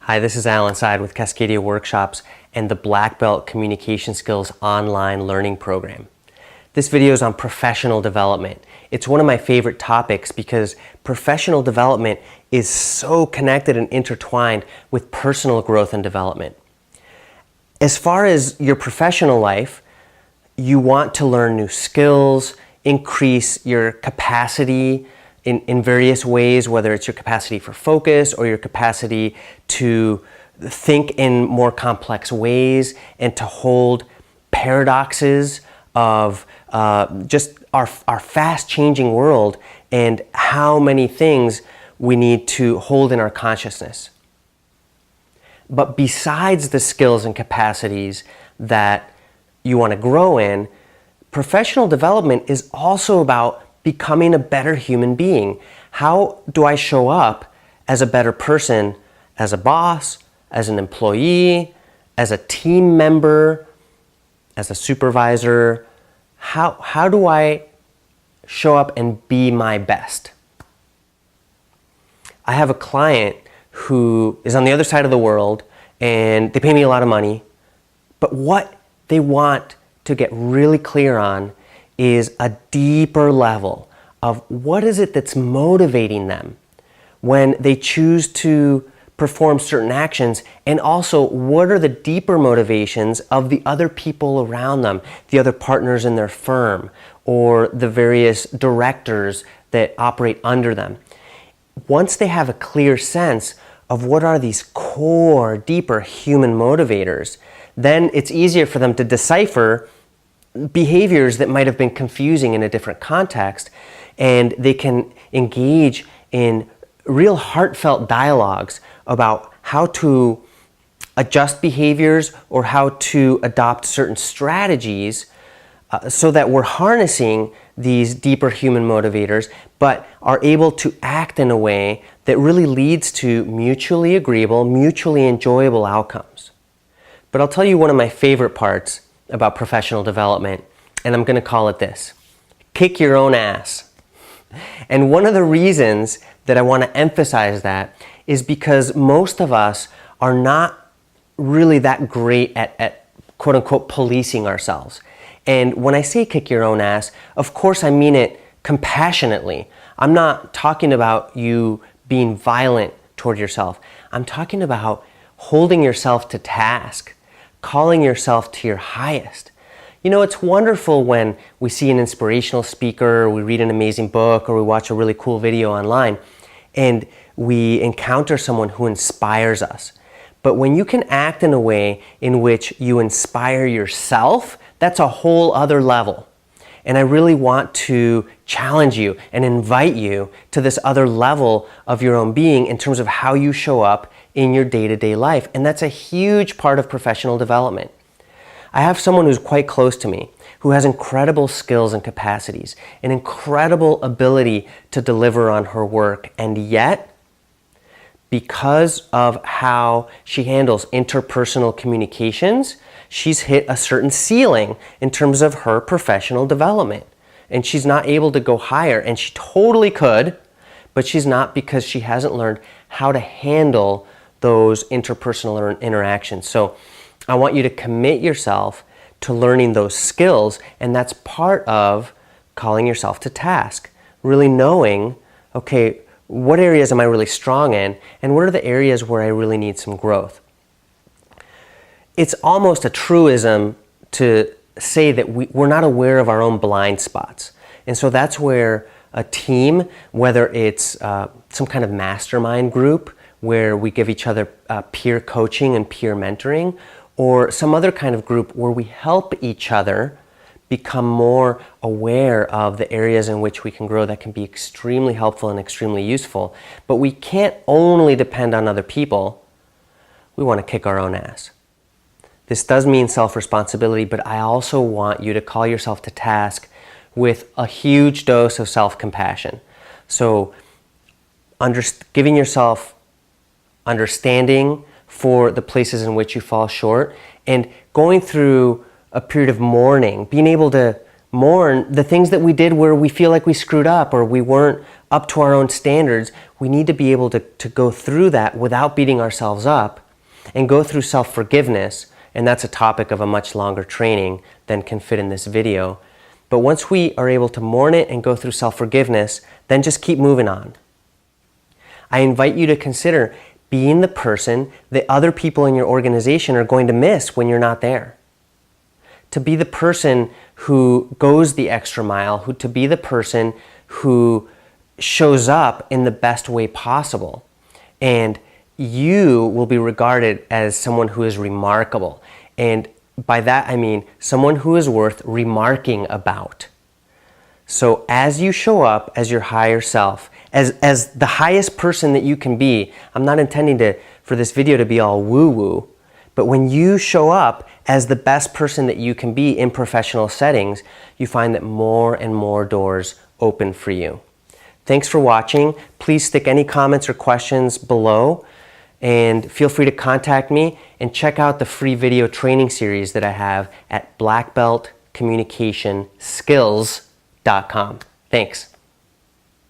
Hi, this is Seid with Cascadia Workshops and the Blackbelt Communication Skills online learning program. This video is on professional development. It's one of my favorite topics because professional development is so connected and intertwined with personal growth and development. As far as your professional life, you want to learn new skills, increase your capacity in various ways, whether it's your capacity for focus or your capacity to think in more complex ways and to hold paradoxes of just our fast changing world and how many things we need to hold in our consciousness. But besides the skills and capacities that you want to grow in, professional development is also about becoming a better human being. How do I show up as a better person, as a boss, as an employee, as a team member, as a supervisor? How do I show up and be my best? I have a client who is on the other side of the world and they pay me a lot of money, but what they want to get really clear on is a deeper level of what is it that's motivating them when they choose to perform certain actions, and also what are the deeper motivations of the other people around them, the other partners in their firm, or the various directors that operate under them. Once they have a clear sense of what are these core, deeper human motivators, then it's easier for them to decipher behaviors that might have been confusing in a different context, and they can engage in real heartfelt dialogues about how to adjust behaviors or how to adopt certain strategies so that we're harnessing these deeper human motivators, but are able to act in a way that really leads to mutually agreeable, mutually enjoyable outcomes. But I'll tell you one of my favorite parts about professional development, and I'm going to call it this: kick your own ass. And one of the reasons that I want to emphasize that is because most of us are not really that great at quote unquote policing ourselves. And when I say kick your own ass, of course I mean it compassionately. I'm not talking about you being violent toward yourself. I'm talking about holding yourself to task, calling yourself to your highest. You know, it's wonderful when we see an inspirational speaker, or we read an amazing book, or we watch a really cool video online, and we encounter someone who inspires us. But when you can act in a way in which you inspire yourself, that's a whole other level. And I really want to challenge you and invite you to this other level of your own being in terms of how you show up in your day-to-day life. And that's a huge part of professional development. I have someone who's quite close to me who has incredible skills and capacities, an incredible ability to deliver on her work, and yet, because of how she handles interpersonal communications, she's hit a certain ceiling in terms of her professional development. And she's not able to go higher, and she totally could, but she's not, because she hasn't learned how to handle those interpersonal interactions. So I want you to commit yourself to learning those skills, and that's part of calling yourself to task. Really knowing, okay, what areas am I really strong in, and what are the areas where I really need some growth? It's almost a truism to say that we're not aware of our own blind spots. And so that's where a team, whether it's some kind of mastermind group where we give each other peer coaching and peer mentoring, or some other kind of group where we help each other become more aware of the areas in which we can grow, that can be extremely helpful and extremely useful. But we can't only depend on other people. We want to kick our own ass. This does mean self-responsibility, but I also want you to call yourself to task with a huge dose of self-compassion. So giving yourself understanding for the places in which you fall short, and going through a period of mourning, being able to mourn the things that we did where we feel like we screwed up or we weren't up to our own standards. We need to be able to go through that without beating ourselves up and go through self-forgiveness. And that's a topic of a much longer training than can fit in this video. But once we are able to mourn it and go through self-forgiveness, then just keep moving on. I invite you to consider being the person that other people in your organization are going to miss when you're not there. To be the person who goes the extra mile, to be the person who shows up in the best way possible. And you will be regarded as someone who is remarkable. And by that I mean someone who is worth remarking about. So as you show up as your higher self, as the highest person that you can be, I'm not intending for this video to be all woo-woo, but when you show up as the best person that you can be in professional settings, you find that more and more doors open for you. Thanks for watching. Please stick any comments or questions below, and feel free to contact me and check out the free video training series that I have at blackbeltcommunicationskills.com. Thanks.